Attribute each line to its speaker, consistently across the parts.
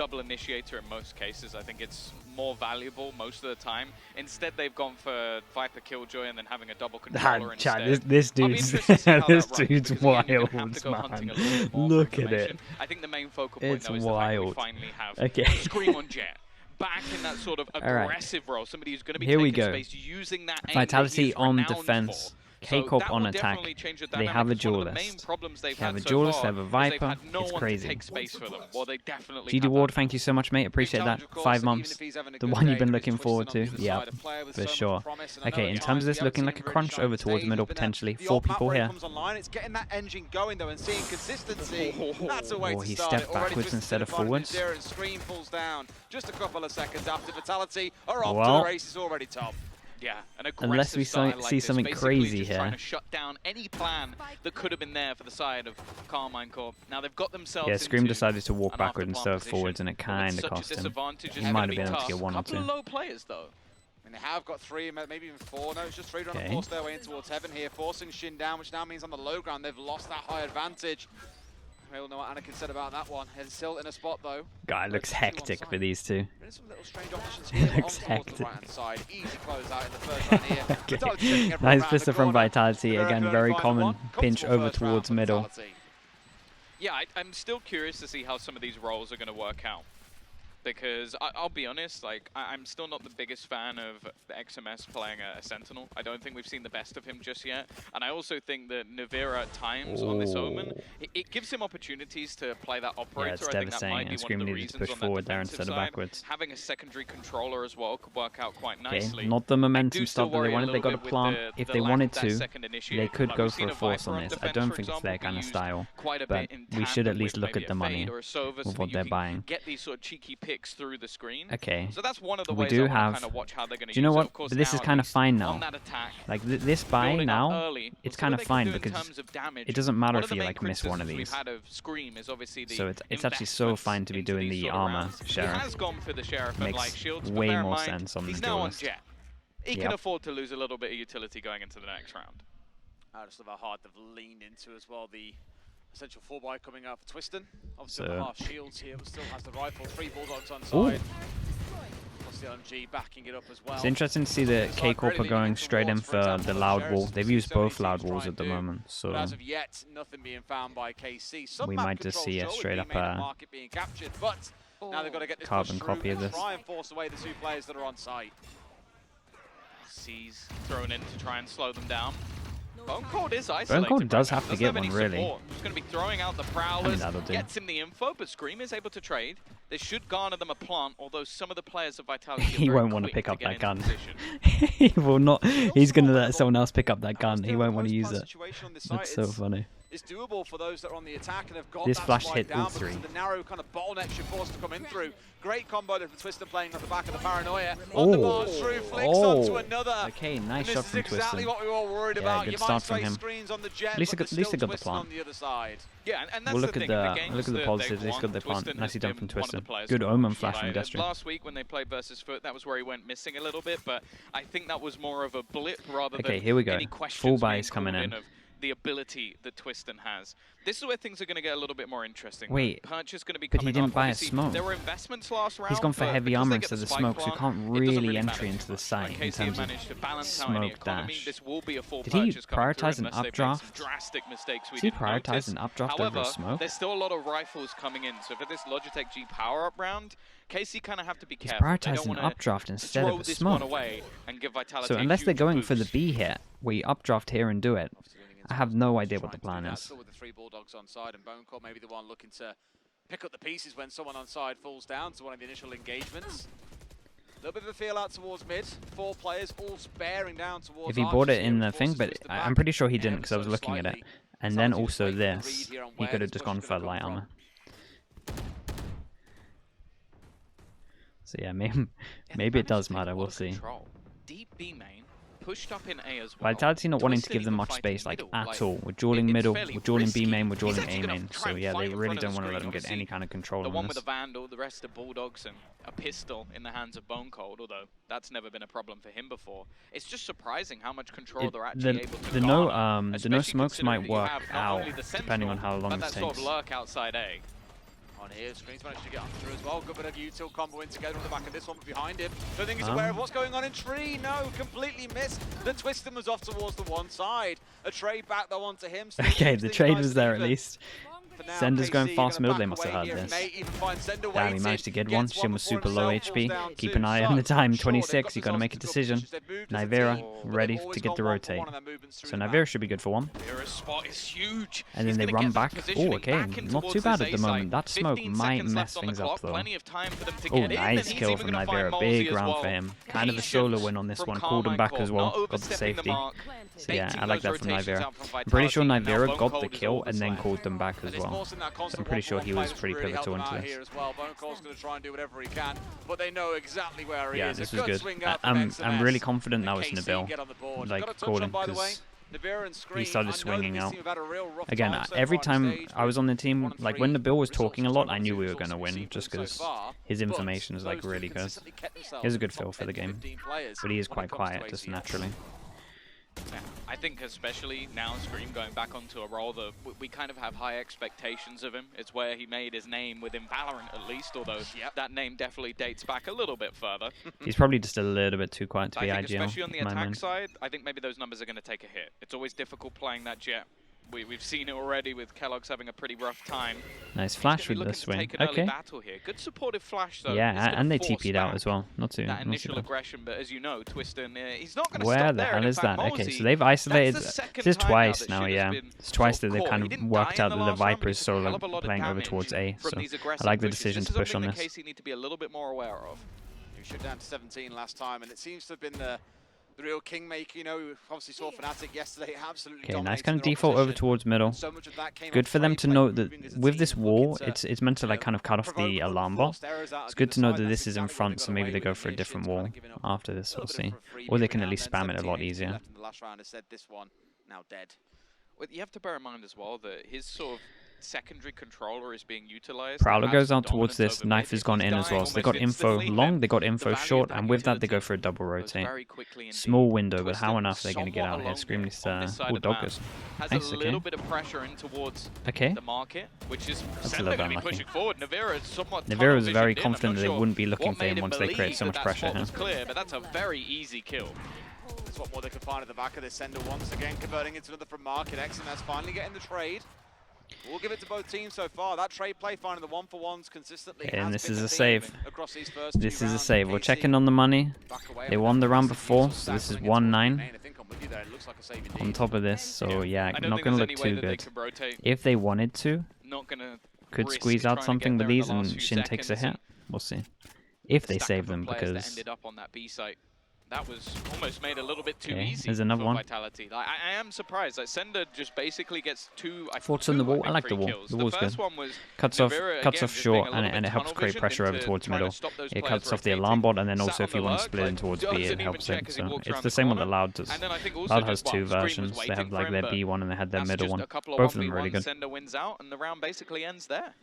Speaker 1: double initiator in most cases. I think it's more valuable most of the time. Instead, they've gone for Viper Killjoy and then having a double controller instead.
Speaker 2: This dude's this dude's wild, man. Look at it.
Speaker 1: I think the main focal point
Speaker 2: It's
Speaker 1: though is
Speaker 2: wild.
Speaker 1: the fact that we finally have
Speaker 2: Okay.
Speaker 1: Scream on Jet. Back in that sort of aggressive role, somebody who's going to be
Speaker 2: Here we
Speaker 1: taking
Speaker 2: go.
Speaker 1: space, using that
Speaker 2: Vitality on
Speaker 1: renowned
Speaker 2: defense.
Speaker 1: for.
Speaker 2: Kcorp on attack. They have a duelist. They have a duelist, they have a Viper. It's crazy. GD Ward, thank you so much, mate. Appreciate that. 5 months. The one you've been looking forward to. Yeah, for sure. Okay, in terms of this looking like a crunch over towards middle, potentially. 4 people here. Oh, he stepped backwards instead of forwards.
Speaker 3: Just a couple of seconds after Vitality are off
Speaker 2: Well,
Speaker 3: to the races already, Tom.
Speaker 1: Yeah,
Speaker 2: unless we see something crazy here.
Speaker 1: Trying to shut down any plan that could have been there for the side of Kcorp. Now they've got themselves.
Speaker 2: Yeah, Scream
Speaker 1: into
Speaker 2: decided to walk
Speaker 1: an
Speaker 2: backwards instead of
Speaker 1: position,
Speaker 2: forwards, and it kind of cost him. He
Speaker 1: He
Speaker 2: might have been able to get 1 or 2.
Speaker 1: Couple of low players though.
Speaker 3: And they have got 3, maybe even 4. No, it's just 3 trying to force their way in towards heaven here, forcing Shin down, which now means on the low ground they've lost that high advantage. We all know what Anakin said about that one. And still in a spot though.
Speaker 2: Guy looks hectic for these two.
Speaker 3: Some little strange options here
Speaker 2: Looks
Speaker 3: on towards
Speaker 2: hectic.
Speaker 3: the right-hand side. Easy close out in the first round here. Vitality chasing everyone
Speaker 2: Nice
Speaker 3: around
Speaker 2: pistol
Speaker 3: the
Speaker 2: from
Speaker 3: corner.
Speaker 2: Vitality. Again,
Speaker 3: Very
Speaker 2: very
Speaker 3: final
Speaker 2: common
Speaker 3: one.
Speaker 2: pinch
Speaker 3: Comfortable
Speaker 2: over
Speaker 3: first round
Speaker 2: towards
Speaker 3: for
Speaker 2: middle.
Speaker 3: Vitality.
Speaker 1: Yeah, I'm still curious to see how some of these roles are going to work out. Because I'll be honest, like I'm still not the biggest fan of XMS playing a Sentinel. I don't think we've seen the best of him just yet. And I also think that Navira at times on this Omen, it gives him opportunities to play that operator.
Speaker 2: it's
Speaker 1: I think that
Speaker 2: devastating,
Speaker 1: might be
Speaker 2: and
Speaker 1: one of the
Speaker 2: Scream needed to
Speaker 1: reasons
Speaker 2: push
Speaker 1: on that
Speaker 2: forward there
Speaker 1: defensive
Speaker 2: instead of
Speaker 1: side.
Speaker 2: backwards.
Speaker 1: Having a secondary controller as well could work out quite
Speaker 2: Okay,
Speaker 1: nicely.
Speaker 2: not the momentum
Speaker 1: still
Speaker 2: start that they
Speaker 1: worry a
Speaker 2: wanted. They
Speaker 1: little
Speaker 2: got a
Speaker 1: bit with
Speaker 2: plant.
Speaker 1: the
Speaker 2: If they
Speaker 1: lack of
Speaker 2: wanted
Speaker 1: that
Speaker 2: to,
Speaker 1: second
Speaker 2: they
Speaker 1: initiator.
Speaker 2: could
Speaker 1: Like,
Speaker 2: go
Speaker 1: we've
Speaker 2: for
Speaker 1: seen
Speaker 2: a
Speaker 1: a
Speaker 2: force
Speaker 1: Viper
Speaker 2: on
Speaker 1: on
Speaker 2: this. I
Speaker 1: defense,
Speaker 2: don't
Speaker 1: for
Speaker 2: think it's
Speaker 1: example,
Speaker 2: their
Speaker 1: be
Speaker 2: kind of
Speaker 1: used
Speaker 2: style.
Speaker 1: quite a
Speaker 2: But
Speaker 1: bit in
Speaker 2: we should at
Speaker 1: tandem
Speaker 2: least
Speaker 1: with
Speaker 2: look
Speaker 1: maybe
Speaker 2: at the
Speaker 1: a
Speaker 2: money
Speaker 1: Fade or a Sova,
Speaker 2: with
Speaker 1: so
Speaker 2: what
Speaker 1: that you
Speaker 2: they're
Speaker 1: can
Speaker 2: buying.
Speaker 1: get these sort of cheeky picks through the screen.
Speaker 2: Okay.
Speaker 1: So that's one of the
Speaker 2: We
Speaker 1: ways
Speaker 2: do
Speaker 1: I want
Speaker 2: have-
Speaker 1: to kind of watch how they're going to
Speaker 2: Do you know
Speaker 1: use it.
Speaker 2: what?
Speaker 1: Of course,
Speaker 2: But this
Speaker 1: now
Speaker 2: is
Speaker 1: at
Speaker 2: kind of
Speaker 1: least
Speaker 2: fine
Speaker 1: on
Speaker 2: now.
Speaker 1: that attack,
Speaker 2: Like this buy
Speaker 1: building up
Speaker 2: now,
Speaker 1: early,
Speaker 2: it's
Speaker 1: we'll see
Speaker 2: kind
Speaker 1: what
Speaker 2: of
Speaker 1: they can
Speaker 2: fine
Speaker 1: do in
Speaker 2: because
Speaker 1: terms of damage.
Speaker 2: it doesn't matter
Speaker 1: One
Speaker 2: if
Speaker 1: of the
Speaker 2: you
Speaker 1: main
Speaker 2: like miss one of
Speaker 1: criticisms
Speaker 2: these.
Speaker 1: we've had of Scream is obviously the
Speaker 2: So it's actually so
Speaker 1: investments
Speaker 2: fine to be
Speaker 1: into
Speaker 2: doing
Speaker 1: these
Speaker 2: the
Speaker 1: sort of
Speaker 2: armor
Speaker 1: rounds. He
Speaker 2: sheriff.
Speaker 1: has gone for the sheriff and
Speaker 2: Makes
Speaker 1: like shields, but
Speaker 2: way
Speaker 1: bear in
Speaker 2: more
Speaker 1: mind,
Speaker 2: sense on the
Speaker 1: he's now on
Speaker 2: duelist.
Speaker 1: Jet. He can afford to lose a little bit of utility going into the next round.
Speaker 3: I just love how hard they've leaned into as well the essential 4x coming out for Twiston. Obviously
Speaker 2: So-
Speaker 3: on the half shields here, but still has the rifle. 3 Bulldogs on
Speaker 2: Ooh.
Speaker 3: side. Plus the LMG backing it up as well.
Speaker 2: It's interesting to see that Kcorp are going straight in for the loud wall. They've used both loud walls at the moment,
Speaker 3: But
Speaker 2: so
Speaker 3: as of yet, nothing being found by KC. Some
Speaker 2: we
Speaker 3: map
Speaker 2: might just
Speaker 3: control
Speaker 2: see a
Speaker 3: show with
Speaker 2: straight up,
Speaker 3: B-main market being captured, but now they've got to get this
Speaker 2: carbon
Speaker 3: push through
Speaker 2: copy of
Speaker 3: and
Speaker 2: this.
Speaker 3: try and force away the 2 players that are on site.
Speaker 1: C's thrown in to try and slow them down. Bone Cold is isolated.
Speaker 2: Cold does
Speaker 1: right now.
Speaker 2: have to
Speaker 1: Doesn't
Speaker 2: get
Speaker 1: any
Speaker 2: one, really.
Speaker 1: support. He's going to be throwing out the Prowlers,
Speaker 2: that'll do.
Speaker 1: gets him the info, but Scream is able to trade. They should garner them a plant, although some of the players of Vitality are
Speaker 2: he
Speaker 1: very
Speaker 2: won't want to
Speaker 1: quick
Speaker 2: pick up
Speaker 1: get
Speaker 2: that
Speaker 1: into
Speaker 2: gun.
Speaker 1: position.
Speaker 2: He will not. He's going to let someone else pick up that gun. He won't want to use it. That's so funny.
Speaker 3: It's doable for those that are on the attack and have got
Speaker 2: This
Speaker 3: that
Speaker 2: flash
Speaker 3: spike
Speaker 2: hit
Speaker 3: down,
Speaker 2: all
Speaker 3: but
Speaker 2: three.
Speaker 3: it's the narrow kind of bottlenecks you're forced to come in through. Great combo there from Twiston playing at the back of the Paranoia. On the march through, flicks onto another.
Speaker 2: Okay, nice
Speaker 3: And
Speaker 2: shot
Speaker 3: this
Speaker 2: from
Speaker 3: is exactly
Speaker 2: Twiston.
Speaker 3: what we were all worried
Speaker 2: Yeah,
Speaker 3: about.
Speaker 2: good
Speaker 3: You
Speaker 2: start
Speaker 3: might
Speaker 2: from
Speaker 3: say
Speaker 2: him.
Speaker 3: screens on the Jet,
Speaker 2: At least
Speaker 3: but
Speaker 2: they
Speaker 3: there's
Speaker 2: got
Speaker 3: still
Speaker 2: the
Speaker 3: Twiston
Speaker 2: plant.
Speaker 3: on the other side.
Speaker 1: Yeah, and that's
Speaker 2: We'll
Speaker 1: the
Speaker 2: look
Speaker 1: thing.
Speaker 2: at
Speaker 1: in
Speaker 2: the
Speaker 1: games
Speaker 2: look at the
Speaker 1: that
Speaker 2: positives.
Speaker 1: they've
Speaker 2: He's got
Speaker 1: won,
Speaker 2: the plant.
Speaker 1: Twiston
Speaker 2: Nicely
Speaker 1: has
Speaker 2: done
Speaker 1: been
Speaker 2: from
Speaker 1: one of the
Speaker 2: Twiston.
Speaker 1: players
Speaker 2: Good
Speaker 1: to
Speaker 2: omen
Speaker 1: watch.
Speaker 2: flash from
Speaker 1: Like,
Speaker 2: Destry.
Speaker 1: last week when they played versus Foot, that was where he went missing a little bit, but I think that was more of a blip rather than
Speaker 2: Okay, here we go.
Speaker 1: any questions
Speaker 2: Full
Speaker 1: being
Speaker 2: buys coming
Speaker 1: called
Speaker 2: in.
Speaker 1: of the ability that Twiston has. This is where things are going to get a little bit more interesting.
Speaker 2: Wait,
Speaker 1: Purchase going to be
Speaker 2: but he
Speaker 1: coming
Speaker 2: didn't
Speaker 1: up.
Speaker 2: buy a
Speaker 1: Obviously,
Speaker 2: smoke.
Speaker 1: There were investments last round.
Speaker 2: He's gone for
Speaker 1: but
Speaker 2: heavy
Speaker 1: because
Speaker 2: armor
Speaker 1: they get
Speaker 2: instead of
Speaker 1: the
Speaker 2: the
Speaker 1: spike
Speaker 2: smoke, so you
Speaker 1: plant,
Speaker 2: can't
Speaker 1: it doesn't
Speaker 2: really
Speaker 1: really
Speaker 2: enter
Speaker 1: matter
Speaker 2: into
Speaker 1: too
Speaker 2: the
Speaker 1: much.
Speaker 2: site
Speaker 1: Like,
Speaker 2: in
Speaker 1: KC
Speaker 2: terms of
Speaker 1: managed to balance out any
Speaker 2: smoke
Speaker 1: economy.
Speaker 2: dash.
Speaker 1: This will be a full
Speaker 2: Did he
Speaker 1: purchase coming through
Speaker 2: prioritize an
Speaker 1: unless they've made
Speaker 2: updraft?
Speaker 1: some drastic mistakes we
Speaker 2: Did he
Speaker 1: didn't
Speaker 2: prioritize
Speaker 1: notice.
Speaker 2: an updraft over
Speaker 1: However,
Speaker 2: a smoke?
Speaker 1: there's still a lot of rifles coming in, so for this Logitech G power-up round, KC kind of have to be
Speaker 2: He's
Speaker 1: careful. They don't
Speaker 2: prioritizing an
Speaker 1: want
Speaker 2: updraft
Speaker 1: to
Speaker 2: instead
Speaker 1: throw
Speaker 2: of a
Speaker 1: this one
Speaker 2: smoke.
Speaker 1: away and give Vitality
Speaker 2: So
Speaker 1: a
Speaker 2: unless they're
Speaker 1: huge
Speaker 2: going for the
Speaker 1: boost.
Speaker 2: B hit, where you updraft here and do it, I have no idea what the plan is.
Speaker 3: Still with the 3 Bulldogs on side, and Bone Cold maybe the one looking to pick up the pieces when someone on side falls down to one of the initial engagements. A little bit of a feel out towards mid. 4 players all bearing down towards
Speaker 2: If he
Speaker 3: Archers
Speaker 2: bought it
Speaker 3: here,
Speaker 2: in the
Speaker 3: and
Speaker 2: thing,
Speaker 3: forces
Speaker 2: but
Speaker 3: Twiston
Speaker 2: I'm
Speaker 3: back
Speaker 2: pretty sure he didn't
Speaker 3: ever
Speaker 2: because I was
Speaker 3: so
Speaker 2: looking at it.
Speaker 3: slightly.
Speaker 2: And then
Speaker 3: Vitality just
Speaker 2: also
Speaker 3: waiting for the
Speaker 2: this,
Speaker 3: read here on
Speaker 2: he
Speaker 3: where
Speaker 2: could have
Speaker 3: this
Speaker 2: just
Speaker 3: push
Speaker 2: gone
Speaker 3: is
Speaker 2: for
Speaker 3: gonna
Speaker 2: light
Speaker 3: come
Speaker 2: armor.
Speaker 3: from.
Speaker 2: So yeah, maybe it does matter. We'll see.
Speaker 1: Deep B main, pushed up in A as well.
Speaker 2: Vitality not wanting to
Speaker 1: Twiston
Speaker 2: give them
Speaker 1: even
Speaker 2: much
Speaker 1: fighting
Speaker 2: space, like
Speaker 1: middle,
Speaker 2: at all. We're dueling
Speaker 1: it's
Speaker 2: middle,
Speaker 1: fairly
Speaker 2: we're dueling B
Speaker 1: risky.
Speaker 2: main, we're
Speaker 1: He's
Speaker 2: dueling
Speaker 1: actually
Speaker 2: A
Speaker 1: gonna
Speaker 2: main.
Speaker 1: try
Speaker 2: So
Speaker 1: and
Speaker 2: yeah,
Speaker 1: fight
Speaker 2: they
Speaker 1: in
Speaker 2: really
Speaker 1: front of
Speaker 2: don't
Speaker 1: the
Speaker 2: want to let
Speaker 1: screen.
Speaker 2: them get any kind of control
Speaker 1: The
Speaker 2: on
Speaker 1: one with
Speaker 2: this.
Speaker 1: a Vandal, the rest are Bulldogs, and a pistol in the hands of Bone Cold, although that's never been a problem for him before. It's just surprising how much control they're actually able to
Speaker 2: the
Speaker 1: garner,
Speaker 2: no smokes
Speaker 1: especially
Speaker 2: might
Speaker 1: considering that you
Speaker 2: work
Speaker 1: have not
Speaker 2: out
Speaker 1: only the
Speaker 2: depending on
Speaker 1: Sentinel,
Speaker 2: how long
Speaker 1: but
Speaker 2: this
Speaker 1: that sort of
Speaker 2: takes.
Speaker 1: lurk outside A.
Speaker 3: On here, Screen's managed to get on through as well. Good bit of util combo in together on the back of this one, but behind him. Don't think he's aware of what's going on in Tree. No, completely missed. The Twistin was off towards the one side. A trade back though onto him.
Speaker 2: Okay, the trade was there at least. Sender's going fast middle, they must have had this. Damn, he managed to get one. Shin was super low HP. Keep an eye on the time, 26, you got to make a decision. Nivera ready to get the rotate. So Nivera should be good for one. And then they run back. Oh, okay, not too bad at the moment. That smoke might mess things up though. Oh, nice kill from Nivera, big round for him. Kind of a solo win on this one, called him back as well, got the safety. So yeah, I like that from Nivera. I'm pretty sure Nivera got the kill and then called them back as well. So I'm pretty sure he was pretty pivotal into this. Yeah, this was good. I'm really confident that was Nabil, like calling, because he started swinging out. Again, every time I was on the team, like when Nabil was talking a lot, I knew we were going to win, just because his information is like really good. He has a good feel for the game, but he is quite quiet just naturally.
Speaker 1: Yeah, I think especially now Scream going back onto a role that we kind of have high expectations of him. It's where he made his name within Valorant at least, although that name definitely dates back a little bit further.
Speaker 2: He's probably just a little bit too quiet to be IGL.
Speaker 1: Especially on the attack side, I think maybe those numbers are going to take a hit. It's always difficult playing that Jet. We've seen it already with Kellogg's having a pretty rough time.
Speaker 2: Nice flash with the swing. Okay.
Speaker 1: Good supportive flash though.
Speaker 2: Yeah, and they TP'd out as well. Not too.
Speaker 1: That initial aggression, but as you know, Twistin, he's not going to
Speaker 2: stop there. Where the hell is that? Okay, so they've isolated. This is twice now. Yeah, it's twice that they've kind of worked out that the Viper is solo playing over towards A. So I like the decision to push on this.
Speaker 1: This is a need to be a little bit more aware of.
Speaker 3: He shot down to 17 last time, and it seems to have been the real kingmaker. You know, we obviously saw Fnatic yesterday absolutely.
Speaker 2: Okay, nice kind of default over towards middle. So good for them to note that with this wall, it's meant to like kind of cut off the alarm bot. It's good to know that this is in front, so maybe they go for a different wall after this. We'll see, or they can at least spam it a lot easier.
Speaker 3: The last round has said this one now dead.
Speaker 1: Well, you have to bear in mind as well that his sort of secondary controller is being utilized.
Speaker 2: Prowler goes out towards this. Knife has gone in as well. So they got info long, they got info short, and with that they go for a double rotate. Small window, but how enough they're going to get out here? Scream needs to... Oh, Doggers.
Speaker 1: Nice, okay. Bit of pressure in towards the market, which is
Speaker 2: that's a little bit unlucky.
Speaker 1: Nivera
Speaker 2: was very confident that they wouldn't be looking for him once they create so much pressure here.
Speaker 1: Clear, but that's a very easy kill.
Speaker 3: That's what more they can find at the back of this Sender once again, converting into another from market. XMS finally getting the trade. We'll give it to both teams so far. That trade play finding the 1-for-1s consistently.
Speaker 2: Okay, and this is a save. This is a save. We're checking on the money. They won the round before, so this is 1-9 on top of this. So yeah, not going to look too good. If they wanted to, could squeeze out something with these and Shin takes a hit. We'll see. If they save them, because...
Speaker 1: That was almost made a little bit too easy.
Speaker 2: There's another one.
Speaker 1: Vitality. Like, I am surprised. Like Sender just basically gets
Speaker 2: Thoughts on the wall. I like the wall. The wall's good. Cuts off short, and it helps create pressure over towards middle. It cuts off the alarm bot, and then also if you want to split in towards B, it helps it. So it's the same one that Loud does. Loud has two versions. They have like their B one and they had their middle one. Both of them are really good.
Speaker 1: Sender wins out, and the round basically ends there.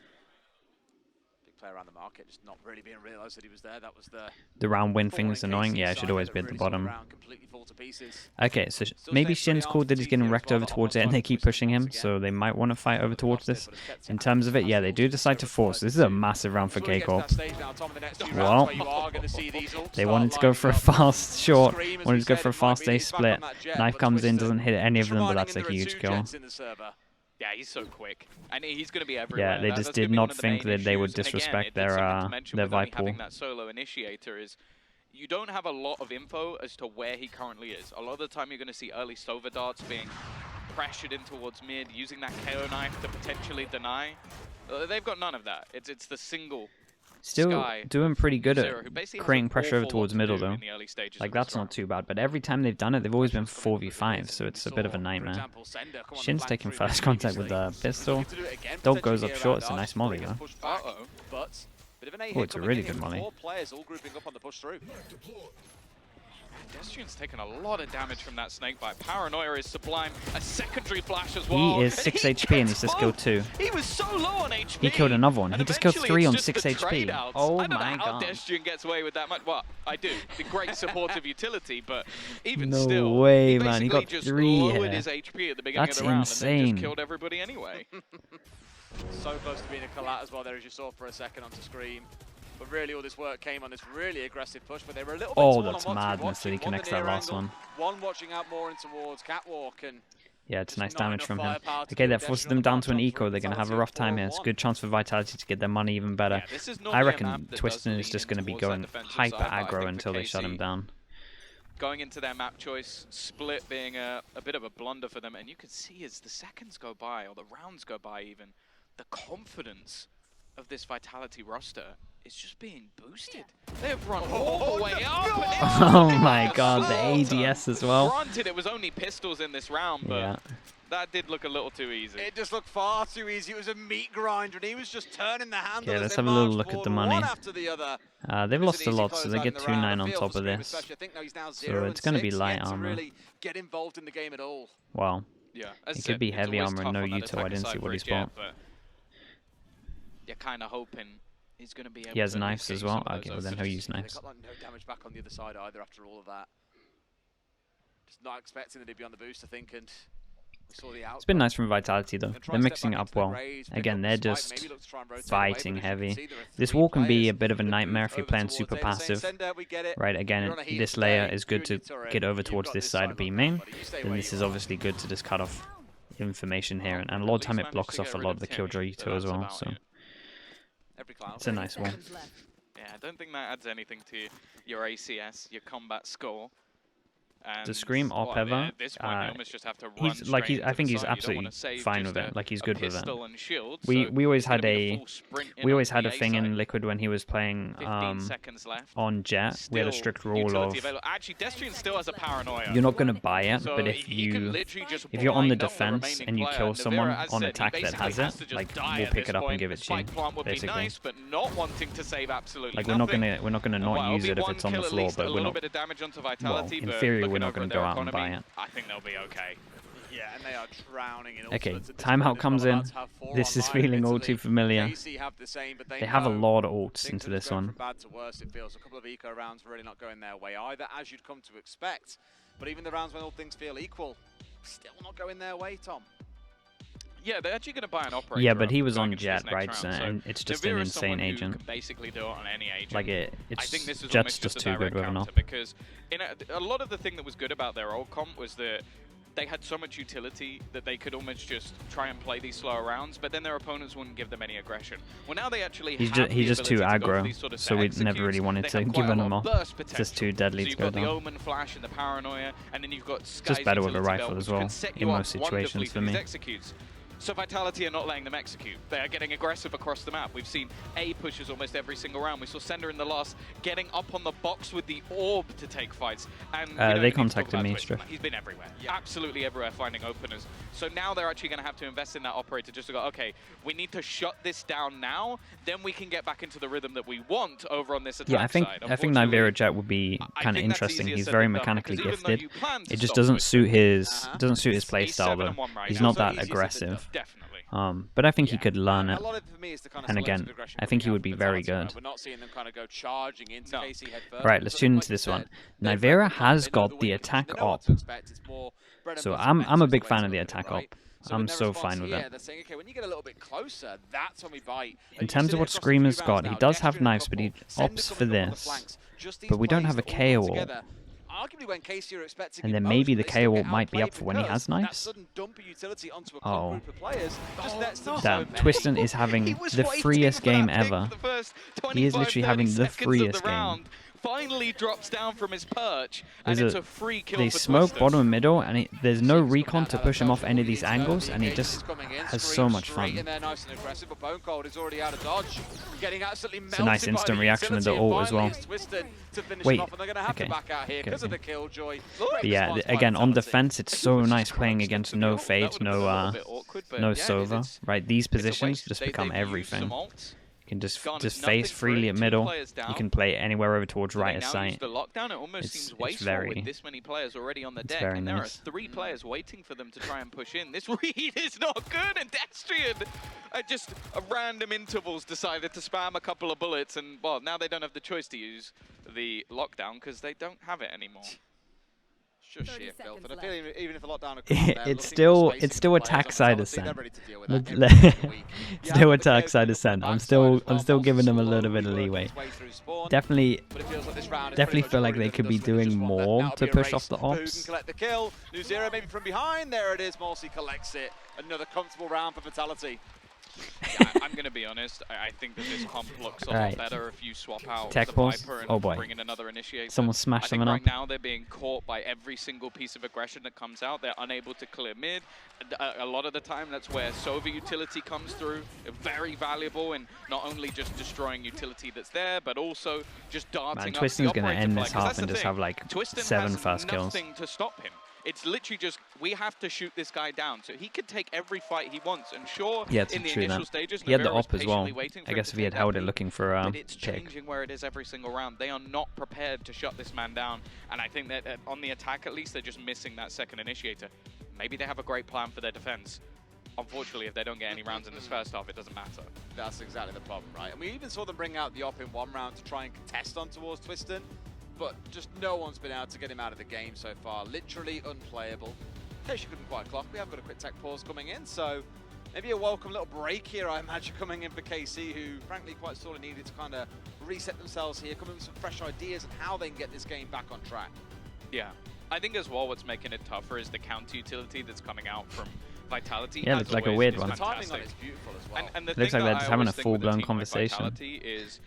Speaker 3: Play around the market, just not really being realised that he was there. That was
Speaker 2: the round win thing is annoying. Yeah, it should always be at the bottom. Okay, so maybe Shin's called that he's getting wrecked over towards it and they keep pushing him, so they might want to fight over towards this. In terms of it, yeah, they do decide to force. This is a massive round for Kcorp. Well, they wanted to go for a fast short, wanted to go for a fast A split. Knife comes in, doesn't hit any of them, but that's a huge kill.
Speaker 1: Yeah, he's so quick, and he's going to be everywhere.
Speaker 2: Yeah, they just did not think that they would disrespect their Viper.
Speaker 1: Having that solo initiator is, you don't have a lot of info as to where he currently is. A lot of the time, you're going to see early Sova darts being pressured in towards mid, using that KO knife to potentially deny. They've got none of that. It's the single.
Speaker 2: Still doing pretty good at creating pressure over towards middle though. Like that's not too bad, but every time they've done it, they've always been 4v5, so it's a bit of a nightmare. Shin's taking first contact with the pistol. Dog goes up short, it's a nice molly though. Oh, it's a really good molly.
Speaker 1: Destrian's taken a lot of damage from that snake bite. Paranoia is sublime. A secondary flash as well.
Speaker 2: He is 6 HP and he's just killed 2.
Speaker 1: He was so low on HP.
Speaker 2: He killed another one. He just killed 3 on 6 HP. Oh my god.
Speaker 1: I don't know how Destrian gets away with that much. Well, I do. The great supportive utility, but even still.
Speaker 2: No way, man. He got 3
Speaker 1: lowered his HP at the beginning of the round and then just killed everybody anyway.
Speaker 3: So close to being a collat as well there, as you saw for a second onto screen. But really all this work came on this really aggressive push, but they were a little bit
Speaker 2: Oh,
Speaker 3: torn
Speaker 2: that's
Speaker 3: on what to be
Speaker 2: madness that he
Speaker 3: watching.
Speaker 2: connects that last one.
Speaker 3: One watching out more in towards Catwalk, and
Speaker 2: yeah, it's nice damage from him. Okay, that forces them down to an eco. They're going to have a rough time here. It's a good chance for Vitality to get their money even better.
Speaker 1: Yeah,
Speaker 2: I reckon Twiston is just going to be going hyper aggro until they shut him down.
Speaker 1: Going into their map choice, split being a bit of a blunder for them, and you can see as the seconds go by, or the rounds go by even, the confidence of this Vitality roster is just being boosted. They have run all the way up.
Speaker 2: Oh my god, the ADS as well.
Speaker 1: Granted, it was only pistols in this round, but that did look a little too easy.
Speaker 3: It just looked far too easy. It was a meat grinder, and he was just turning the handle.
Speaker 2: Yeah, let's have a little look at the money. They've lost a lot, so they get 2-9 on top of this. So it's going to be light armor.
Speaker 3: Get involved in the game at all.
Speaker 2: Wow.
Speaker 1: Yeah,
Speaker 2: it could be heavy armor and no Uto. I didn't see what he's bought.
Speaker 1: You're kind of hoping he's going to be able
Speaker 2: he has
Speaker 1: to
Speaker 2: knives as well. Okay, well then he'll use knives.
Speaker 3: They got like no damage back on the other side either after all of that. Just not expecting that he'd be on the boost, I think, and we saw the
Speaker 2: it's been nice from Vitality though. They're mixing it up well. Again, they're just fighting heavy. This wall can be a bit of a nightmare if you're playing super passive. Right, again, this layer is good to get over towards this side of B main. Then this is obviously good to just cut off information here, and a lot of time it blocks off a lot of the Killjoy Uto as well. So it's a nice wall.
Speaker 1: Yeah, I don't think that adds anything to your ACS, your combat score.
Speaker 2: To scream op ever,
Speaker 1: at this point, you almost just have to run
Speaker 2: he's like I think he's absolutely fine with it. Like he's good with it. We always had a thing in Liquid when he was playing on Jet. We had a strict rule of
Speaker 1: actually Destrian still has a paranoia.
Speaker 2: You're not gonna buy it, but if you're on the defense and you kill someone on attack that has it, like we'll pick it up and give it to you. Basically, like we're not gonna not use it if it's on the floor, but we're not. Well, in theory, we're not going to go out and buy it.
Speaker 1: I think they'll be okay.
Speaker 3: Yeah, and they are drowning in
Speaker 2: okay, timeout comes in. This is feeling all too familiar. They have a lot of ults into this one.
Speaker 3: Bad to worse, it feels. A couple of eco rounds really not going their way either, as you'd come to expect. But even the rounds when all things feel equal, still not going their way, Tom.
Speaker 1: Yeah, they're actually going to buy an operator.
Speaker 2: Yeah, but he was on Jet, right? So, and it's just an insane agent.
Speaker 1: Basically do it on any agent.
Speaker 2: Like Jet's just too good with an op.
Speaker 1: Because a lot of the thing that was good about their old comp was that they had so much utility that they could almost just try and play these slower rounds, but then their opponents wouldn't give them any aggression. Well, now they actually
Speaker 2: he's just too aggro, so we never really wanted to give him off. It's just too deadly to go down.
Speaker 1: The Omen Flash and the Paranoia, and then you've got
Speaker 2: just better with a rifle as well in most situations for me.
Speaker 1: So Vitality are not letting them execute. They are getting aggressive across the map. We've seen A pushes almost every single round. We saw Sender in the last getting up on the box with the orb to take fights. And
Speaker 2: they contacted me, Striff.
Speaker 1: He's been everywhere. Yeah. Absolutely everywhere finding openers. So now they're actually going to have to invest in that operator just to go, okay, we need to shut this down now. Then we can get back into the rhythm that we want over on this attack side.
Speaker 2: I think Nivera Jet would be kind of interesting. He's very mechanically gifted. It just doesn't suit his playstyle though. He's not that aggressive.
Speaker 1: Definitely.
Speaker 2: But I think he could learn it. And again, I think he would be very good. Right, let's tune into this one. Nivera has got the attack op. So I'm a big fan of the attack op. I'm so fine with it. In terms of what Screamer's got, he does have knives, but he opts for this. But we don't have a KO ult. And then maybe the KO ult might be up for when he has knives. Oh. Damn, Twiston is having the freest game ever. He is literally having the freest game.
Speaker 1: Finally drops down from his perch, and it's a free kill.
Speaker 2: They smoke bottom and middle, and there's no recon to push him off any of these angles, and he just has so much fun. It's a nice instant reaction with the ult as well. Wait, okay. But yeah, again, on defense, it's so nice playing against no fade, no Sova, right? These positions just become everything. You can just face freely at middle. You can play anywhere over towards right of sight. It's very,
Speaker 1: this many players already on the deck,
Speaker 2: very
Speaker 1: and
Speaker 2: nice.
Speaker 1: There are 3 players waiting for them to try and push in. This read is not good, and Destrian at just random intervals decided to spam a couple of bullets, and well, now they don't have the choice to use the lockdown because they don't have it anymore.
Speaker 3: Just sheer filth. And I feel even if the lockdown
Speaker 2: it's still attack side Ascent. Still attack side Ascent. I'm still giving them a little bit of leeway. Definitely feel like they could be doing more to push off the ops.
Speaker 3: Collect the kill. New Zero maybe from behind. There it is. Morsi collects it. Another comfortable round for Vitality.
Speaker 1: Yeah, I'm going to be honest. I think that this comp looks a lot better if you swap out the Viper and bring in another Initiator.
Speaker 2: Someone smashed someone
Speaker 1: right now they're being caught by every single piece of aggression that comes out. They're unable to clear mid. A lot of the time, that's where Sova utility comes through. Very valuable in not only just destroying utility that's there, but also just darting up.
Speaker 2: Twiston's going to end this half and just have like 7 fast kills.
Speaker 1: Nothing to stop him. It's literally just, we have to shoot this guy down. So he could take every fight he wants. And sure, in the initial stages,
Speaker 2: he had the op as well. I guess if he had held it looking for a
Speaker 1: but it's changing where it is every single round. They are not prepared to shut this man down. And I think that on the attack, at least, they're just missing that second Initiator. Maybe they have a great plan for their defense. Unfortunately, if they don't get any rounds in this first half, it doesn't matter.
Speaker 3: That's exactly the problem, right? And we even saw them bring out the op in one round to try and contest on towards Twiston. But just no one's been able to get him out of the game so far. Literally unplayable. In case you couldn't quite clock, we have got a quick tech pause coming in, so maybe a welcome little break here, I imagine, coming in for KC, who frankly quite sorely needed to kind of reset themselves here, come in with some fresh ideas on how they can get this game back on track.
Speaker 1: Yeah, I think as well what's making it tougher is the counter utility that's coming out from Vitality.
Speaker 2: Yeah, it's like a weird one.
Speaker 3: The timing on it is beautiful as well.
Speaker 1: And the
Speaker 2: looks like they're just having a full-blown
Speaker 1: conversation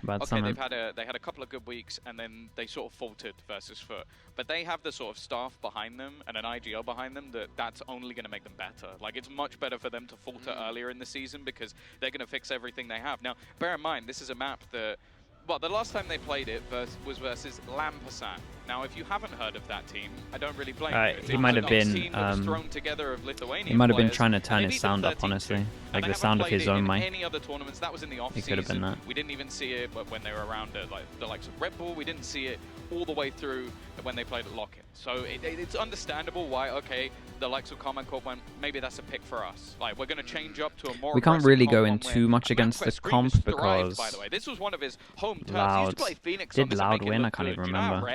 Speaker 2: about
Speaker 1: something. They had a couple of good weeks and then they sort of faltered versus Foot. But they have the sort of staff behind them and an IGL behind them that's only going to make them better. Like, it's much better for them to falter earlier in the season because they're going to fix everything they have. Now, bear in mind, this is a map that, well, the last time they played it was versus Lampersat. Now, if you haven't heard of that team, I don't really blame you.
Speaker 2: He might have been. He might have been trying to turn his sound up, honestly, like the sound of his own mic.
Speaker 1: Any other tournaments? That was in the off season.
Speaker 2: He could have been that.
Speaker 1: We didn't even see it when they were around like the likes of Red Bull. We didn't see it all the way through when they played at Lock-In. So it's understandable why, okay, the likes of Kcorp went, maybe that's a pick for us. Like, we're going to change up to a more.
Speaker 2: We can't really go in too much against the comp because.
Speaker 1: By the way, this was one of his home turfs.
Speaker 2: Loud.
Speaker 1: He used to play Phoenix.
Speaker 2: Did Loud win? I can't even remember.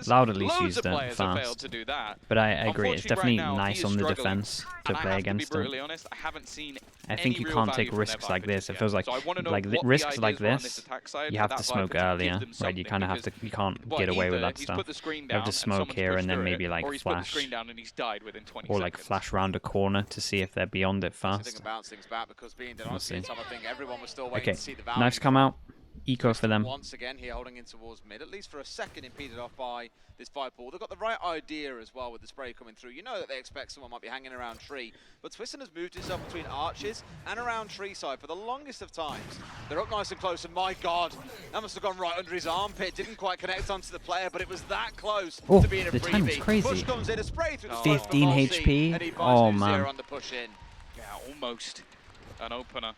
Speaker 2: Loud at least used it fast.
Speaker 1: To do that.
Speaker 2: But I agree, it's definitely nice on the defense to play against it.
Speaker 1: Honest, I haven't seen
Speaker 2: I think you can't take risks like this. It feels like risks like this, you have to smoke earlier, right? You kind of have to, you can't get away with that stuff. You have to smoke here and then maybe like flash, or like flash round a corner to see if they're beyond it fast. We'll see. Okay, knives come out. Eco for them.
Speaker 3: Once again, here holding in towards mid, at least for a second, impeded off by this Viper. They've got the right idea as well with the spray coming through. You know that they expect someone might be hanging around tree, but Twiston has moved himself between arches and around tree side for the longest of times. They're up nice and close, and my God, that must have gone right under his armpit. Didn't quite connect onto the player, but it was that close to being a freebie.
Speaker 2: Timing's crazy.
Speaker 3: Push comes in, a spray through the
Speaker 2: 15 HP. Oh man.
Speaker 3: On the push in.
Speaker 1: Yeah, almost an opener.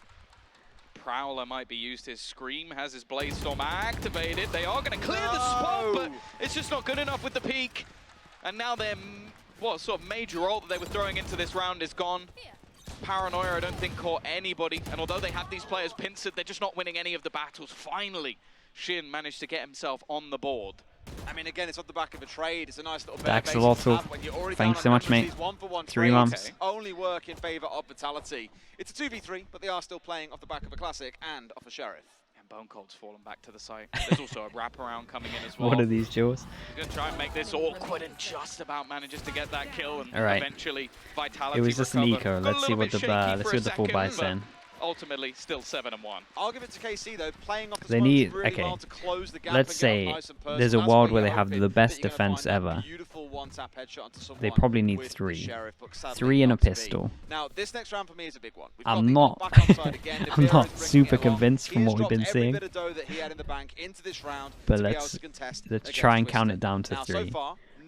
Speaker 1: Prowler might be used. His Scream has his Blaze Storm activated. They are going to clear the spot, but it's just not good enough with the peak. And now their what sort of major ult that they were throwing into this round is gone. Paranoia, I don't think, caught anybody. And although they have these players pincered, they're just not winning any of the battles. Finally, Shin managed to get himself on the board.
Speaker 3: I mean, again, it's off the back of a trade. It's a nice little
Speaker 2: Dax a lot of. Thanks so much, mate. 3 months.
Speaker 3: Only work in favor of Vitality. It's a 2v3, but they are still playing off the back of a Classic and off a Sheriff.
Speaker 1: And Bone Cold's fallen back to the site. There's also a wraparound coming in as well.
Speaker 2: What are these jaws?
Speaker 1: He's going to try and make this awkward and just about manages to get that kill. And eventually, Vitality
Speaker 2: It was just an eco. Let's see what the full buy is saying.
Speaker 1: Ultimately, still 7-1.
Speaker 3: I'll give it to KC though, playing off the
Speaker 2: they need
Speaker 3: really well to close the gap.
Speaker 2: Let's say there's a world where they have the best defense ever. They probably need 3. 3 and a pistol.
Speaker 3: Now, this next round for me is a big one.
Speaker 2: I'm not super convinced from what we've been seeing. But let's try and count it down to 3.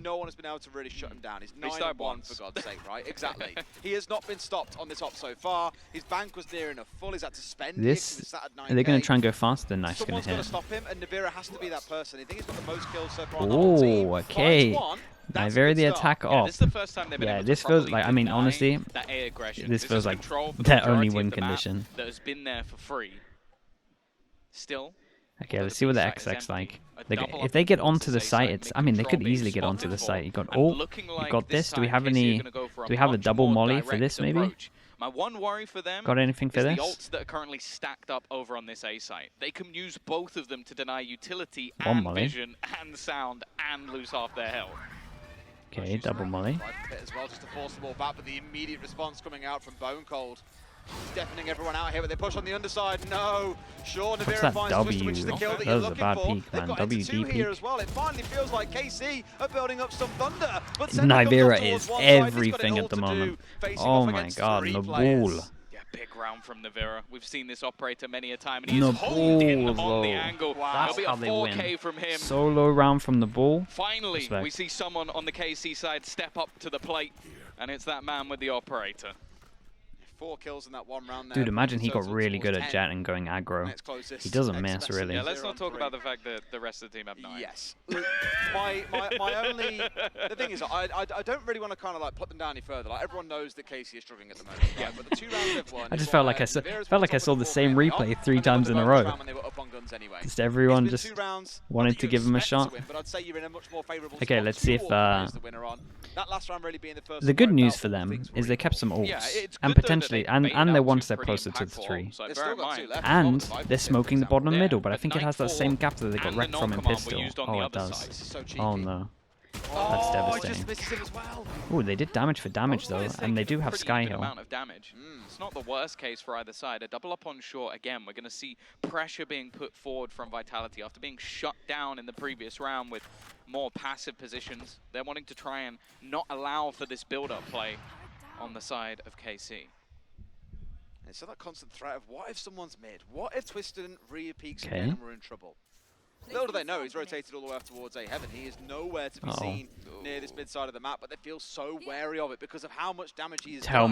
Speaker 3: No one has been able to really shut him down. He's 9-1 for God's sake, right? Exactly. He has not been stopped on this op so far. His bank was near enough full. He's had to spend
Speaker 2: this. Are they going to try and go faster than Knife's going to hit?
Speaker 3: Someone's got to stop him, and Navira has to be that person. I think he's got the most kills so far on the whole team.
Speaker 2: Okay. Navira the attack off.
Speaker 1: This is the first time they've been able
Speaker 2: this
Speaker 1: to
Speaker 2: feels like, I mean, honestly,
Speaker 1: this
Speaker 2: feels like their only win condition.
Speaker 1: That has been there for free. Still.
Speaker 2: Okay, let's see what the XX like. If they get onto the site, I mean, they could easily get onto the site. You got you got this. Do we have a double molly for this maybe?
Speaker 1: My one worry for them
Speaker 2: got anything for
Speaker 1: is
Speaker 2: this?
Speaker 1: the ults that are currently stacked up over on this A site. They can use both of them to deny utility and vision and sound and lose half their health.
Speaker 2: Okay, double molly.
Speaker 3: As well, just to force the ball back, but the immediate response coming out from Bone Cold. Deafening everyone out here, but they push on the underside. No, sure, Navira finds Twister, which is the kill that you're looking for.
Speaker 2: Peak, man. WD
Speaker 3: here as well. It finally feels like KC are building up some thunder. But
Speaker 2: Navira is everything at the moment. Oh my god, Nabul.
Speaker 1: Yeah, big round from Navira. We've seen this operator many a time, and he's honed in on the angle.
Speaker 2: That's
Speaker 1: how they win. From him.
Speaker 2: Solo round from the ball.
Speaker 1: Finally, we see someone on the KC side step up to the plate, and it's that man with the operator.
Speaker 3: 4 kills in that one round there.
Speaker 2: Dude, imagine he got really good at Jet and going aggro. He doesn't miss, really.
Speaker 1: Yeah, let's not talk about the fact that the rest of the team have 9.
Speaker 3: Yes. my only... The thing is, I don't really want to kind of like put them down any further. Like, everyone knows that Casey is struggling at the moment. Right? But the 2 rounds they've won...
Speaker 2: I just felt like I saw the same replay 3 times in a row. Just everyone just wanted to give him a shot. Okay, let's see if... The good news for them is they kept some ults. And potentially... And they're one step closer to the 3. And they're smoking the bottom middle, but I think it has that same gap that they got wrecked from in pistol. Oh, it does. Oh no. That's devastating. Ooh, they did damage for damage though, and they do have Sky Hill.
Speaker 1: It's not the worst case for either side. A double up on short again. We're going to see pressure being put forward from Vitality after being shut down in the previous round with more passive positions. They're wanting to try and not allow for this build-up play on the side of KC.
Speaker 3: And so that constant threat of what if someone's mid? What if Twister re-peaks again and we're in trouble? Little do they know, he's rotated all the way up towards A Heaven. He is nowhere to be seen near this mid side of the map, but they feel so wary of it because of how much damage he has
Speaker 2: done.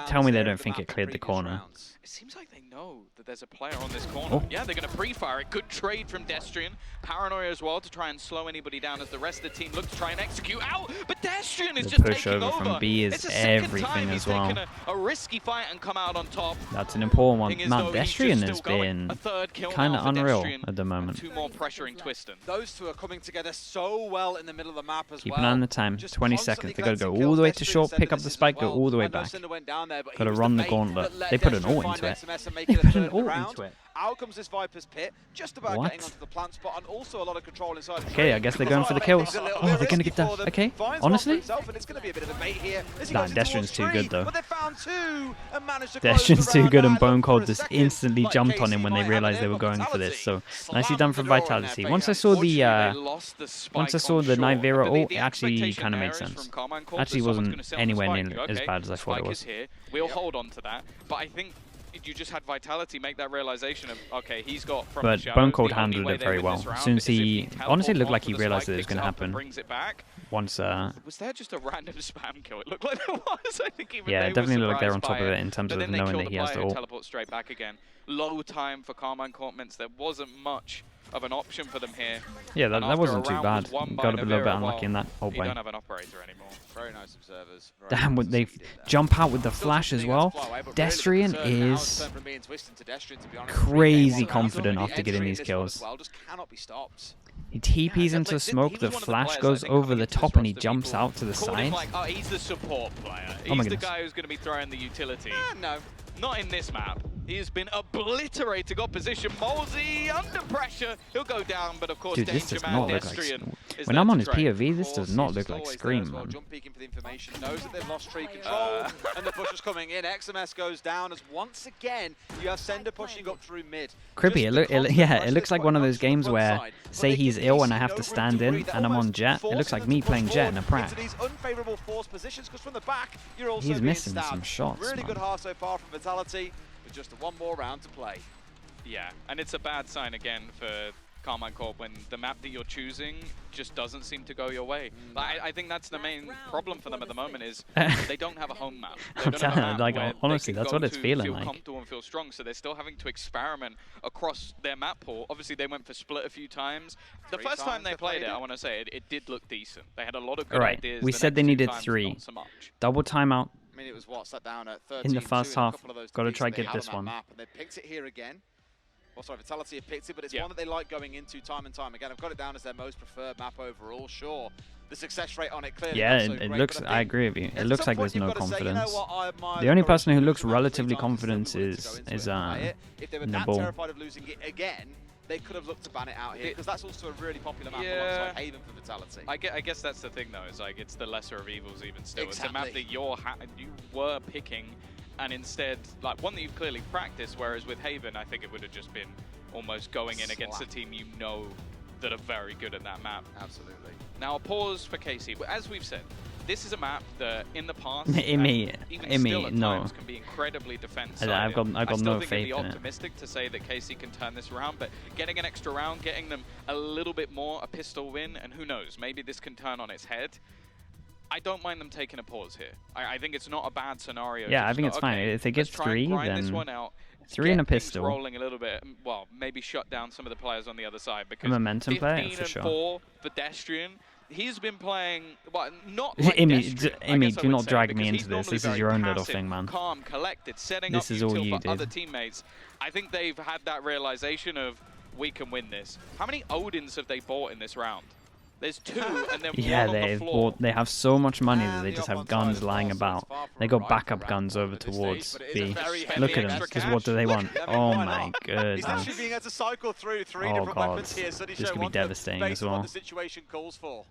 Speaker 2: Tell me they don't think it cleared the corner.
Speaker 1: It seems like they know that there's a player on this corner. Yeah, they're going to pre-fire it. Good trade from Destrian. Paranoia as well to try and slow anybody down as the rest of the team look to try and execute out. But Destrian is just taking over.
Speaker 2: From B is everything as well.
Speaker 1: He's taken a risky fight and come out on top.
Speaker 2: That's an important one. Man, Destrian has been kind of unreal at the moment.
Speaker 1: 2 more pressuring Twiston.
Speaker 3: Those 2 are coming together so well in the middle of the map as well.
Speaker 2: Keep an eye on the time. 20 seconds. They got to go all the way to short, pick up the spike, go all the way back. Got to run the gauntlet. They put an ult into it. They put an ult into it.
Speaker 3: Out comes this Viper's Pit, just about getting onto the plant spot, and also a lot of control inside the
Speaker 2: Okay, I guess they're going for the kills. Oh, they're going to get that. Okay, honestly? Nah, Destrian's too good, though. Destrian's too good, and Bone Cold just instantly jumped on him when they realized they were going for this. So, nicely done from Vitality. Once I saw the Nivera ult, it actually kind of made sense. Actually wasn't anywhere near as bad as I thought it was.
Speaker 1: We'll hold on to that, but I think you just had Vitality make that realization of, okay, he's got from
Speaker 2: but Bone Cold handled it very well. As soon as he honestly looked like he realized that it was going to happen. Once
Speaker 1: was there just a random spam kill? It looked like there was. I think even
Speaker 2: yeah, it definitely looked like they're on top of it in terms of knowing that he has the ult.
Speaker 1: Teleport straight back again. Low time for Carmine Corp means there wasn't much of an option for them here.
Speaker 2: Yeah, that wasn't too bad. Got a little bit unlucky in that whole way.
Speaker 1: Don't have an operator anymore.
Speaker 3: Very nice observers.
Speaker 2: Damn, would they jump out with the flash as well? Destrian is crazy confident after getting these kills. He TPs into smoke, the flash goes over the top, and he jumps out to the side.
Speaker 1: Oh, he's the support player. He's the guy who's going to be throwing the utility.
Speaker 3: No.
Speaker 1: Not in this map. He has been obliterating opposition. Molesy under pressure. He'll go down, but of course,
Speaker 2: dude, this does not look like... When I'm on his POV, this does not look like Scream, man.
Speaker 3: Jump peeking for the information, knows that they've lost tree control, and the push is coming in. XMS goes down as once again you have Sender pushing up through mid.
Speaker 2: Crippy, it looks like one of those games where, say he's ill and I have to stand in, and I'm on Jet. It looks like me playing Jet in a prac. He's missing some shots,
Speaker 3: Really good half so far from Vitality, with just 1 more round to play.
Speaker 1: Yeah, and it's a bad sign again for Carmine Corp when the map that you're choosing just doesn't seem to go your way. I think that's the main problem for them at the moment is they don't have a home map. They don't have a map
Speaker 2: like,
Speaker 1: where
Speaker 2: honestly,
Speaker 1: they
Speaker 2: that's
Speaker 1: can
Speaker 2: what it's feeling
Speaker 1: feel
Speaker 2: like.
Speaker 1: Comfortable and feel strong, so they're still having to experiment across their map pool. Obviously, they went for split a few times. The first time they played it, I want to say, it did look decent. They had a lot of good ideas.
Speaker 2: We said they needed 3. Double timeout.
Speaker 3: I mean, it was what, sat down at 13
Speaker 2: in the first half. Got to try get this one.
Speaker 3: And they picked it here again. Well, sorry, Vitality have picked it, but it's one that they like going into time and time again. I've got it down as their most preferred map overall, sure. The success rate on it clearly
Speaker 2: yeah,
Speaker 3: not so
Speaker 2: it
Speaker 3: great,
Speaker 2: looks, I agree with you. It looks like there's no confidence.
Speaker 3: Say, you know
Speaker 2: the only person who looks relatively confident is
Speaker 3: if they were that terrified of losing it again, they could have looked to ban it out here, because that's also a really popular map alongside Haven for Vitality.
Speaker 1: I guess that's the thing, though, is like it's the lesser of evils even still. Exactly. It's a map that you were picking, and instead, like one that you've clearly practiced, whereas with Haven, I think it would have just been almost going in against a team you know that are very good at that map.
Speaker 3: Absolutely.
Speaker 1: Now, a pause for KC. But as we've said, this is a map that in the past,
Speaker 2: EMEA,
Speaker 1: times can be incredibly defensive.
Speaker 2: I've got no faith in it. I still think it'd be
Speaker 1: optimistic to say that KC can turn this around, but getting an extra round, getting them a little bit more, a pistol win, and who knows, maybe this can turn on its head. I don't mind them taking a pause here. I think it's not a bad scenario.
Speaker 2: Yeah, I think it's fine. If they get 3, then
Speaker 1: this one out,
Speaker 2: 3 and a pistol.
Speaker 1: Rolling a little bit. Well, maybe shut down some of the players on the other side, because
Speaker 2: a momentum player for
Speaker 1: 4 for Destrian. He's been playing, well, not like
Speaker 2: Imi, do not drag me into this. This is your own little thing, man.
Speaker 1: Calm, collected, setting
Speaker 2: this
Speaker 1: up
Speaker 2: is all you
Speaker 1: for other teammates. I think they've had that realization of, we can win this. How many Odins have they bought in this round? There's 2, and then one on the floor.
Speaker 2: They have so much money that they just have guns lying about. They got backup guns over towards B. Look at them, because what do they want? Oh my goodness.
Speaker 3: He's actually being able to cycle through 3 different weapons here, so
Speaker 2: this could be devastating as well.
Speaker 3: The situation calls for.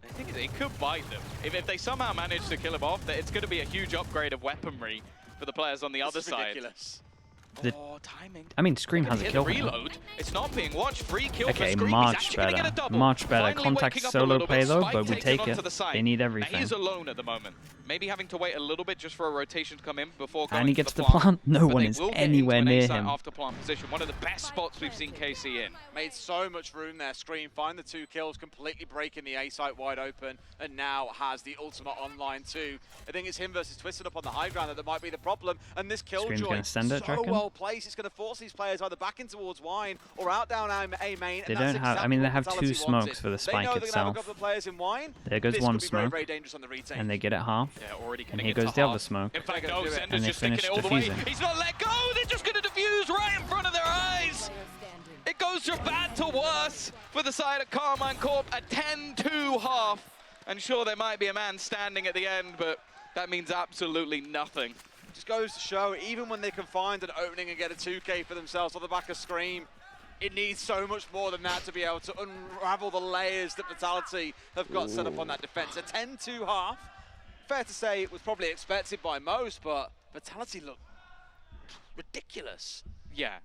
Speaker 1: I think it could bite them. If they somehow manage to kill him off, it's going to be a huge upgrade of weaponry for the players on the other side.
Speaker 3: Ridiculous.
Speaker 1: Timing.
Speaker 2: I mean, Scream has a kill.
Speaker 1: Reload. It's not being watched. Free kill
Speaker 2: okay,
Speaker 1: for Scream.
Speaker 2: much better. Much better. Contact solo play though, but we take it. They need everything.
Speaker 1: Now, he's alone at the moment. Maybe having to wait a little bit just for a rotation to come in before going
Speaker 2: and he gets the plant. No one is anywhere near him.
Speaker 1: After plant position, one of the best spots we've seen KC in.
Speaker 3: Made so much room there. Scream find the 2 kills, completely breaking the A site wide open, and now has the ultimate online too. I think it's him versus Twisted up on the high ground that might be the problem. And this Killjoy so well placed. It's going to force these players either back in towards Wine or out down A main.
Speaker 2: They don't have. I mean, they have 2 smokes for the spike itself. There goes one smoke, and they get it half.
Speaker 1: Yeah, already
Speaker 2: and here goes the other smoke.
Speaker 1: In fact, no,
Speaker 2: and they finish defusing.
Speaker 1: He's not let go. They're just going to defuse right in front of their eyes. It goes from bad to worse for the side of Kcorp. A 10-2 half. And sure, there might be a man standing at the end, but that means absolutely nothing.
Speaker 3: Just goes to show, even when they can find an opening and get a 2K for themselves on the back of Scream, it needs so much more than that to be able to unravel the layers that Vitality have got set up on that defense. A 10-2 half. Fair to say it was probably expected by most, but Vitality looked ridiculous.
Speaker 1: Yeah,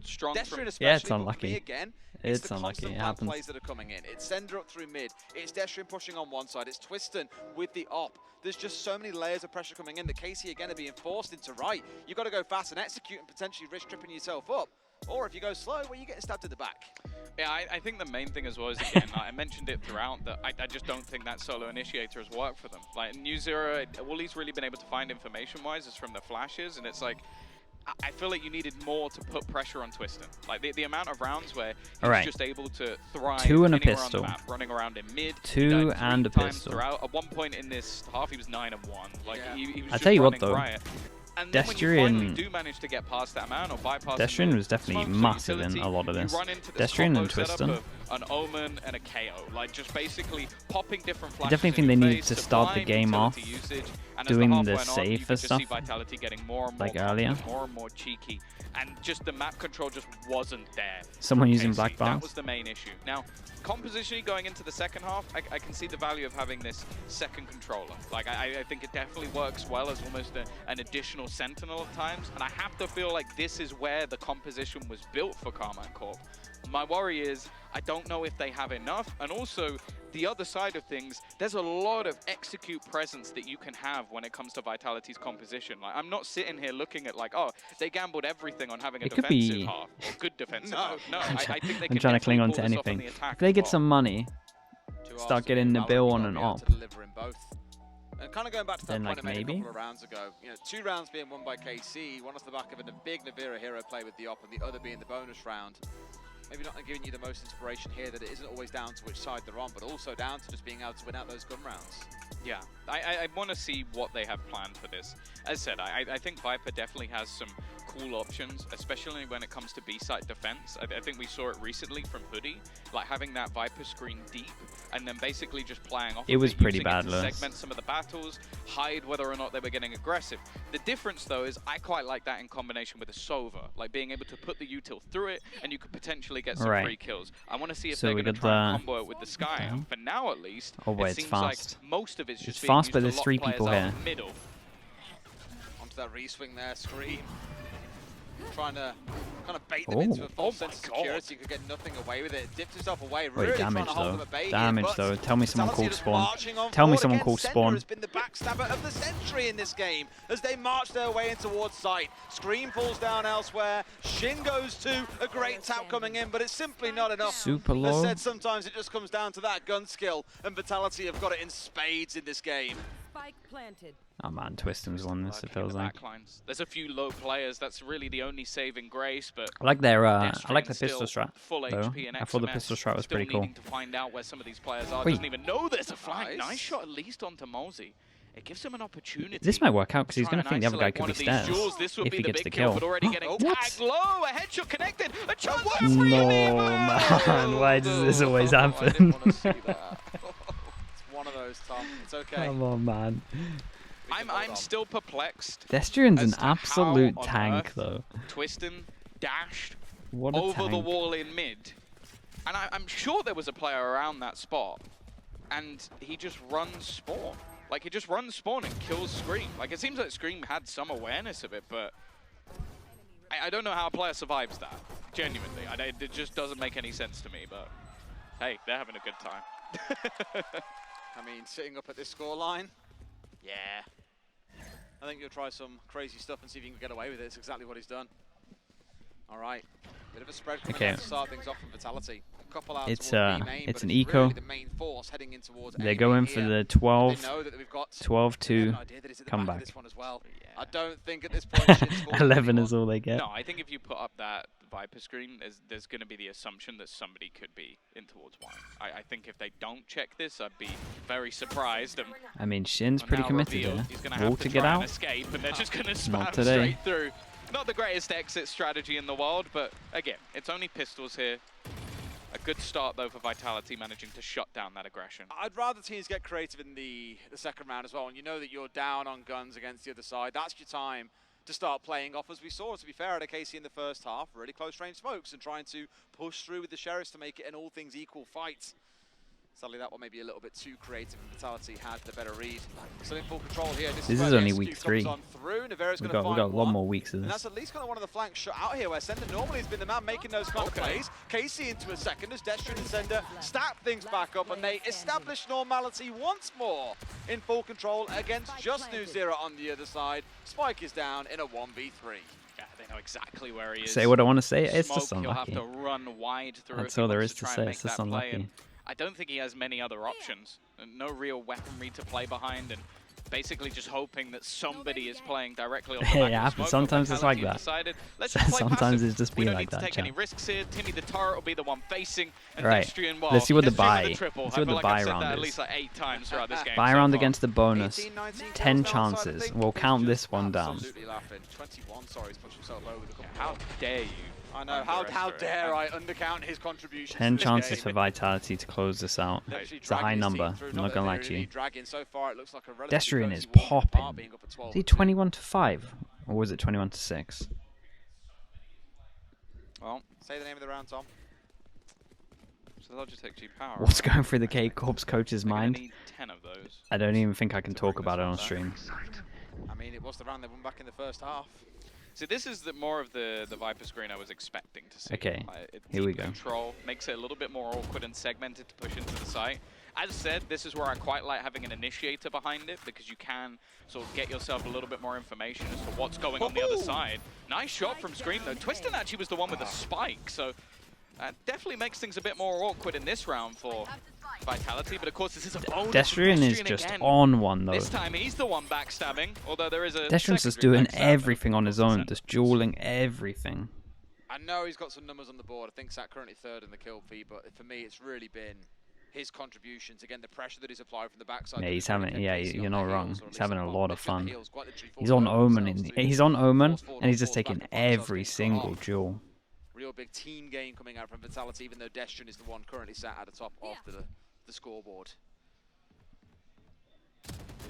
Speaker 1: strong.
Speaker 2: Yeah, it's unlucky.
Speaker 3: Again,
Speaker 2: it's unlucky. It happens.
Speaker 3: Plays that are coming in. It's Sender up through mid. It's Destrian pushing on one side. It's Twiston with the op. There's just so many layers of pressure coming in that KC again are being forced into right. You've got to go fast and execute and potentially risk tripping yourself up. Or if you go slow, well, you're getting stabbed at the back.
Speaker 1: Yeah, I think the main thing as well is, again, I mentioned it throughout, that I just don't think that solo initiator has worked for them. Like, New Zero, all he's really been able to find information-wise is from the flashes, and it's like, I feel like you needed more to put pressure on Twiston. Like, the amount of rounds where he was just able to thrive
Speaker 2: 2 and a
Speaker 1: anywhere
Speaker 2: pistol.
Speaker 1: on the map, running around in mid.
Speaker 2: 2 and a pistol.
Speaker 1: Throughout. At one point in this half, he was 9-1. Like, he was
Speaker 2: I tell you what, though.
Speaker 1: Riot. And then when you finally do manage to get past that man or bypass
Speaker 2: Destrian was definitely massive in a lot of this. Destrian and Twiston.
Speaker 1: An Omen and a KO, like just basically popping different flashes.
Speaker 2: I definitely think they needed to start the game off doing the safer stuff,
Speaker 1: Vitality getting more and more
Speaker 2: like earlier.
Speaker 1: More and more cheeky, and just the map control just wasn't there.
Speaker 2: Someone using black bars.
Speaker 1: That was the main issue. Now, compositionally going into the second half, I can see the value of having this second controller. Like, I think it definitely works well as almost an additional sentinel at times, and I have to feel like this is where the composition was built for Kcorp. My worry is, I don't know if they have enough, and also, the other side of things, there's a lot of execute presence that you can have when it comes to Vitality's composition. Like, I'm not sitting here looking at like, oh, they gambled everything on having a defensive half, or good defensive half. No, I think they can
Speaker 2: trying to cling on to anything. If they get some money, start getting the bill on and off.
Speaker 3: And kind of going back to that point I made
Speaker 2: maybe
Speaker 3: a couple of rounds ago, you know, 2 rounds being won by KC, one off the back of a big Navira hero play with the op, and the other being the bonus round. Maybe not giving you the most inspiration here, that it isn't always down to which side they're on, but also down to just being able to win out those gun rounds.
Speaker 1: Yeah, I want to see what they have planned for this. As said, I think Viper definitely has some cool options, especially when it comes to B-site defense. I think we saw it recently from Hoodie, like having that Viper screen deep, and then basically just playing off.
Speaker 2: It was pretty bad, Lewis.
Speaker 1: Segment some of the battles, hide whether or not they were getting aggressive. The difference, though, is I quite like that in combination with a Sova, like being able to put the util through it, and you could potentially get some free kills. I want to see if they're going to try and combo it with the Sky. And for now, at least, it seems like most of it's just being
Speaker 2: fast,
Speaker 1: used
Speaker 2: but
Speaker 1: to
Speaker 2: there's
Speaker 1: lock
Speaker 2: 3
Speaker 1: players
Speaker 2: people
Speaker 1: out
Speaker 2: here.
Speaker 1: Middle.
Speaker 3: Onto that re-swing there, Scream. Trying to kind of bait them into a false sense of security. Could get nothing away with it. Dipped himself away. Really
Speaker 2: Wait, damage
Speaker 3: trying to hold them at bay
Speaker 2: damage
Speaker 3: here,
Speaker 2: though. Tell me someone called spawn.
Speaker 3: Tell
Speaker 2: me someone called spawn.
Speaker 3: Has been the backstabber of the century in this game as they march their way in towards site. Scream falls down elsewhere. Shin goes to a great tap coming in, but it's simply not enough.
Speaker 2: Super low.
Speaker 3: As said, sometimes it just comes down to that gun skill, and Vitality have got it in spades in this game.
Speaker 4: Spike planted.
Speaker 2: Oh man, Twistum's won this, it feels like.
Speaker 1: There's a few low players, that's really the only saving grace, but
Speaker 2: I like their I like the pistol strat,
Speaker 1: full
Speaker 2: though.
Speaker 1: HP and
Speaker 2: I thought the pistol strat was pretty cool.
Speaker 1: To find out where some of these players are.
Speaker 2: Wait.
Speaker 1: Doesn't even know there's a flank. Nice shot at least onto Mosey. It gives him an opportunity.
Speaker 2: This might work out because he's going to think the other guy could be stairs if he gets the kill.
Speaker 1: But already getting tagged low, a headshot connected, a chance for
Speaker 2: No, man, why does this always happen?
Speaker 3: It's one of those, Tom. It's okay.
Speaker 2: Come on, man.
Speaker 1: I'm still perplexed.
Speaker 2: Destrian's an absolute tank, though.
Speaker 1: Twistin dashed
Speaker 2: What a
Speaker 1: over
Speaker 2: tank.
Speaker 1: the wall in mid. And I'm sure there was a player around that spot. And he just runs spawn. Like, he just runs spawn and kills Scream. Like, it seems like Scream had some awareness of it, but I don't know how a player survives that. Genuinely. It just doesn't make any sense to me, but hey, they're having a good time.
Speaker 3: I mean, sitting up at this scoreline, yeah. I think you'll try some crazy stuff and see if you can get away with it. It's exactly what he's done. All right. Bit of a spread coming out to start things off from Vitality. A couple out
Speaker 2: it's
Speaker 3: main,
Speaker 2: it's an
Speaker 3: really
Speaker 2: eco.
Speaker 3: the main force heading in towards
Speaker 2: They're going for the 12 to come back.
Speaker 3: This one as well. Yeah. I don't think at this point
Speaker 2: 11 is all they get.
Speaker 1: No, I think if you put up that Viper screen, there's going to be the assumption that somebody could be in towards one. I think if they don't check this, I'd be very surprised.
Speaker 2: I mean, Shin's pretty committed there.
Speaker 1: He's going to have to
Speaker 2: get out.
Speaker 1: Escape, and they're just going to spam
Speaker 2: Not today.
Speaker 1: straight through. Not the greatest exit strategy in the world, but again, it's only pistols here. A good start, though, for Vitality managing to shut down that aggression.
Speaker 3: I'd rather teams get creative in the second round as well, and you know that you're down on guns against the other side. That's your time to start playing off, as we saw, to be fair, at Casey in the first half, really close range smokes and trying to push through with the Sheriffs to make it an all things equal fight. Sadly, that one may be a little bit too creative, and Vitality had the better read. Still in full control here. This
Speaker 2: is only week 3.
Speaker 3: We got
Speaker 2: a lot more weeks of this.
Speaker 3: And that's at least kind of one of the flanks shot out here, where Sender normally has been the man making those kind of plays. Casey into a second as Destrian and Sender stack things back up, and they establish normality once more in full control against just NewZero on the other side. Spike is down in a 1v3.
Speaker 1: Yeah, they know exactly where he is.
Speaker 2: Say what I want to say. It's just
Speaker 1: He'll
Speaker 2: unlucky.
Speaker 1: have to run wide through.
Speaker 2: That's all there is to say. It's just unlucky.
Speaker 1: I don't think he has many other options. No real weaponry to play behind, and basically just hoping that somebody is playing directly on the back
Speaker 2: yeah,
Speaker 1: of the smoke.
Speaker 2: sometimes it's like that.
Speaker 1: Sometimes
Speaker 2: it's just be like that.
Speaker 1: We don't need to take any risks here. Timmy the turret will be the one facing, and
Speaker 2: right.
Speaker 1: Destrian, well,
Speaker 2: let's see what the buy.
Speaker 1: Let's see what
Speaker 2: the buy round is.
Speaker 1: At least like 8 times throughout this game.
Speaker 2: Buy round against the bonus. 10 chances. We'll count this one down.
Speaker 3: 21, sorry, he's pushed himself low with a couple.
Speaker 1: How dare you?
Speaker 3: I know, how dare I undercount his contribution.
Speaker 2: 10 chances for Vitality to close this out. It's a high number, I'm not gonna lie to you. Destrian is popping. Is he 21-5? Or was it 21-6?
Speaker 3: Well, say the name of the round, Tom.
Speaker 1: So Logitech G Power.
Speaker 2: What's going through the Kcorp's coach's mind?
Speaker 1: Need 10 of those.
Speaker 2: I don't even think I can talk about it on stream.
Speaker 3: I mean, it was the round they won back in the first half.
Speaker 1: So this is more of the Viper screen I was expecting to see.
Speaker 2: Okay, here we go.
Speaker 1: Control makes it a little bit more awkward and segmented to push into the site. As said, this is where I quite like having an initiator behind it, because you can sort of get yourself a little bit more information as to what's going on the other side. Nice shot from Scream, though. Twistin actually was the one with the spike, so definitely makes things a bit more awkward in this round for Vitality, but of course this is a bonus.
Speaker 2: Destrian is just on one, though.
Speaker 1: This time he's the one backstabbing, although there is a
Speaker 2: Destrian's just doing everything on his own, just dueling everything.
Speaker 3: I know he's got some numbers on the board. I think Sat currently 3rd in the kill feed, but for me it's really been his contributions. Again, the pressure that he's applied from the backside.
Speaker 2: Yeah, he's having. Yeah, you're not wrong. He's having a lot of fun. He's on Omen. He's on Omen, and he's just taking every single duel.
Speaker 3: Real big team game coming out from Vitality, even though Destrin is the one currently sat at the top of the scoreboard.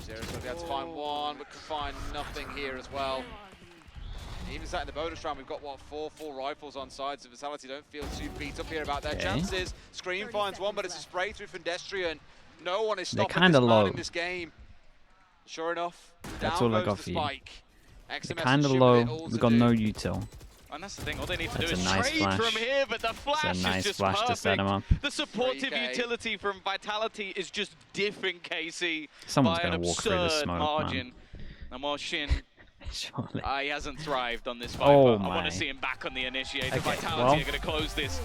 Speaker 3: Zero so we had to find one, but can find nothing here as well. Even sat in the bonus round, we've got, what, 4 full rifles on side, so Vitality don't feel too beat up here about their chances. Scream finds one, but it's a spray through from Destrian. No one is stopping this man in this game. Sure enough,
Speaker 2: that's all I got for you. They're kind of low, we've got no util.
Speaker 1: And that's the thing, all they need to do is trade from here, but the flash is just perfect.
Speaker 2: To set him up.
Speaker 1: The supportive utility from Vitality is just different, KC.
Speaker 2: Someone's going to walk through the smoke,
Speaker 1: margin. And while Shin, he hasn't thrived on this fight,
Speaker 2: oh
Speaker 1: but I want to see him back on the initiator. Vitality are going to close this.